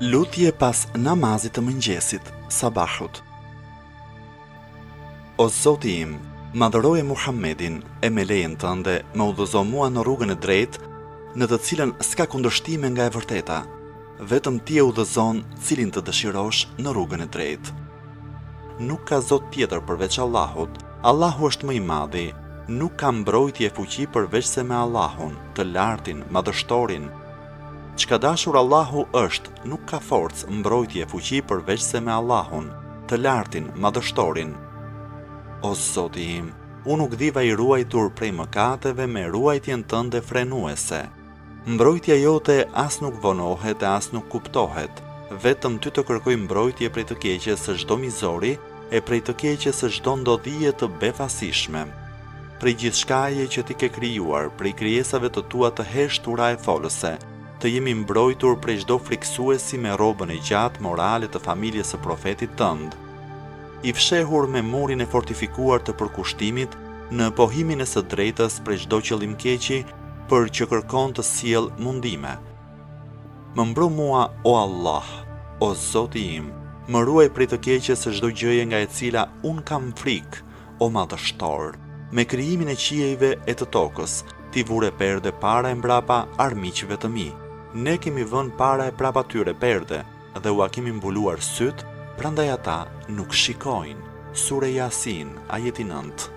Lutje pas namazit të mëngjesit, sabahut. O Zoti im, madhëroje Muhammedin e me lejen tënde më udhëzo mua në rrugën e drejtë, në të cilën s'ka kundërshtime nga e vërteta, vetëm ti e udhëzon cilin të dëshirosh në rrugën e drejtë. Nuk ka Zot tjetër përveç Allahut, Allahu është më i madhi, nuk ka mbrojtje fuqi përveç se me Allahun, të lartin, madhështorin. Çka dashur Allahu është, nuk ka forcë, mbrojtje, fuqi përveç se me Allahun, të lartin, madhështorin. O Zoti im, unë nuk diva i ruajtur prej mëkateve me ruajtjen tënde frenuese. Mbrojtja jote as nuk vonohet e as nuk kuptohet, vetëm ty të kërkoj mbrojtje prej të keqes së çdo mizori e prej të keqes së çdo ndodhie të befasishme. Prej gjithçkaje që ti ke krijuar, prej krijesave të tua të heshtura e folëse, të jemi mbrojtur prej çdo friksuesi me robën e gjatë morale të familjes së profetit tënd, i fshehur me murin e fortifikuar të përkushtimit në pohimin e së drejtës prej çdo qëllim keqi për që kërkon të sjell mundime. Më mbro mua, o Allah, o Zoti im, më ruaj prej të keqes së çdo gjëje nga e cila un kam frikë, o madhështor. Me krijimin e qiejve e të tokës, ti vure perde para e mbrapa armiqve të mi. Ne kemi vënë para e prapa tyre perde dhe ua kemi mbuluar syt, prandaj ata nuk shikojnë. Sure Yasin, ajeti 9.